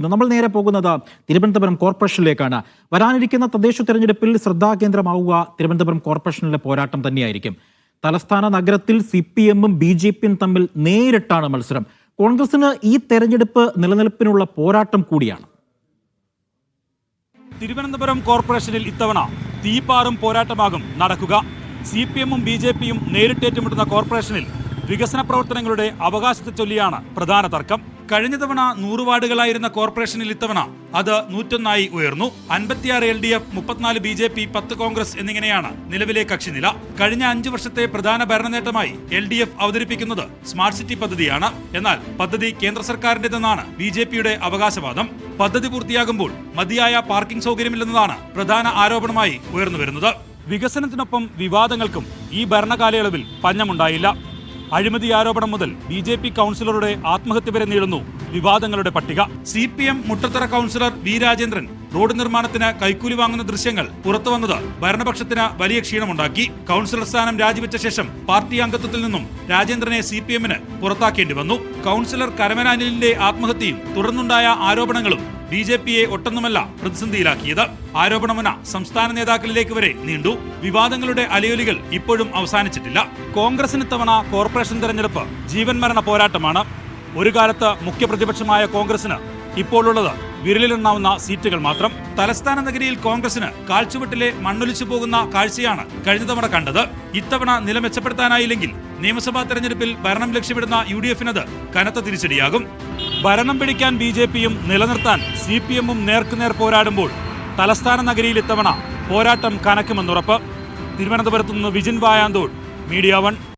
നമ്മൾ നേരെ പോകുന്നത് തിരുവനന്തപുരം കോർപ്പറേഷനിലേക്കാണ്. വരാനിരിക്കുന്ന തദ്ദേശ തെരഞ്ഞെടുപ്പിൽ ശ്രദ്ധാകേന്ദ്രമാവുക തിരുവനന്തപുരം കോർപ്പറേഷനിലെ പോരാട്ടം തന്നെയായിരിക്കും. തലസ്ഥാന നഗരത്തിൽ CPM-ഉം BJP-യും തമ്മിൽ നേരിട്ടാണ് മത്സരം. കോൺഗ്രസിന് ഈ തെരഞ്ഞെടുപ്പ് നിലനിൽപ്പിനുള്ള പോരാട്ടം കൂടിയാണ്. തിരുവനന്തപുരം കോർപ്പറേഷനിൽ ഇത്തവണ തീപ്പാറും പോരാട്ടമാകും നടക്കുക. CPM-ഉം BJP-യും നേരിട്ടേറ്റുമുട്ടുന്ന കോർപ്പറേഷനിൽ വികസന പ്രവർത്തനങ്ങളുടെ അവകാശത്തെ ചൊല്ലിയാണ് പ്രധാന തർക്കം. കഴിഞ്ഞ തവണ 100 വാർഡുകളായിരുന്ന കോർപ്പറേഷനിൽ ഇത്തവണ അത് 101 ഉയർന്നു. 56 LDF, 34 BJP, 10 കോൺഗ്രസ് എന്നിങ്ങനെയാണ് നിലവിലെ കക്ഷിനില. കഴിഞ്ഞ 5 വർഷത്തെ പ്രധാന ഭരണനേട്ടമായി LDF അവതരിപ്പിക്കുന്നത് സ്മാർട്ട് സിറ്റി പദ്ധതിയാണ്. എന്നാൽ പദ്ധതി കേന്ദ്ര സർക്കാരിന്റേതെന്നാണ് BJP-യുടെ അവകാശവാദം. പദ്ധതി പൂർത്തിയാകുമ്പോൾ മതിയായ പാർക്കിംഗ് സൗകര്യമില്ലെന്നതാണ് പ്രധാന ആരോപണമായി ഉയർന്നുവരുന്നത്. വികസനത്തിനൊപ്പം വിവാദങ്ങൾക്കും ഈ ഭരണകാലയളവിൽ പഞ്ഞമുണ്ടായില്ല. അഴിമതി ആരോപണം മുതൽ BJP കൗൺസിലറുടെ ആത്മഹത്യ വരെ നീളുന്നു വിവാദങ്ങളുടെ പട്ടിക. CPM Muttathara councillor V. Rajendran road നിർമ്മാണത്തിന് കൈക്കൂലി വാങ്ങുന്ന ദൃശ്യങ്ങൾ പുറത്തുവന്നത് ഭരണപക്ഷത്തിന് വലിയ ക്ഷീണമുണ്ടാക്കി. കൗൺസിലർ സ്ഥാനം രാജിവെച്ച ശേഷം പാർട്ടി അംഗത്വത്തിൽ നിന്നും രാജേന്ദ്രനെ CPM-ന് പുറത്താക്കേണ്ടി വന്നു. കൗൺസിലർ കരമനാനിലിന്റെ ആത്മഹത്യയും തുടർന്നുണ്ടായ ആരോപണങ്ങളും BJP-യെ ഒട്ടൊന്നുമല്ല പ്രതിസന്ധിയിലാക്കിയത്. ആരോപണമുന സംസ്ഥാന നേതാക്കളിലേക്ക് വരെ നീണ്ടു. വിവാദങ്ങളുടെ അലയൊലികൾ ഇപ്പോഴും അവസാനിച്ചിട്ടില്ല. കോൺഗ്രസിന് തവണ കോർപ്പറേഷൻ തെരഞ്ഞെടുപ്പ് ജീവൻ മരണ പോരാട്ടമാണ്. ഒരു കാലത്ത് മുഖ്യപ്രതിപക്ഷമായ കോൺഗ്രസിന് ഇപ്പോഴുള്ളത് വിരലിലെണ്ണാവുന്ന സീറ്റുകൾ മാത്രം. തലസ്ഥാന നഗരിയിൽ കോൺഗ്രസിന് കാൽച്ചുവട്ടിലെ മണ്ണൊലിച്ചു പോകുന്ന കാഴ്ചയാണ് കഴിഞ്ഞ തവണ കണ്ടത്. ഇത്തവണ നില മെച്ചപ്പെടുത്താനായില്ലെങ്കിൽ നിയമസഭാ തെരഞ്ഞെടുപ്പിൽ ഭരണം ലക്ഷ്യമിടുന്ന UDF-ത് കനത്ത തിരിച്ചടിയാകും. ഭരണം പിടിക്കാൻ BJP-യും നിലനിർത്താൻ CPM-ഉം നേർക്കുനേർ പോരാടുമ്പോൾ തലസ്ഥാന നഗരിയിൽ ഇത്തവണ പോരാട്ടം കനക്കുമെന്നുറപ്പ്. തിരുവനന്തപുരത്ത് നിന്ന് വിജിൻ വായാന്തോൾ, മീഡിയ 1.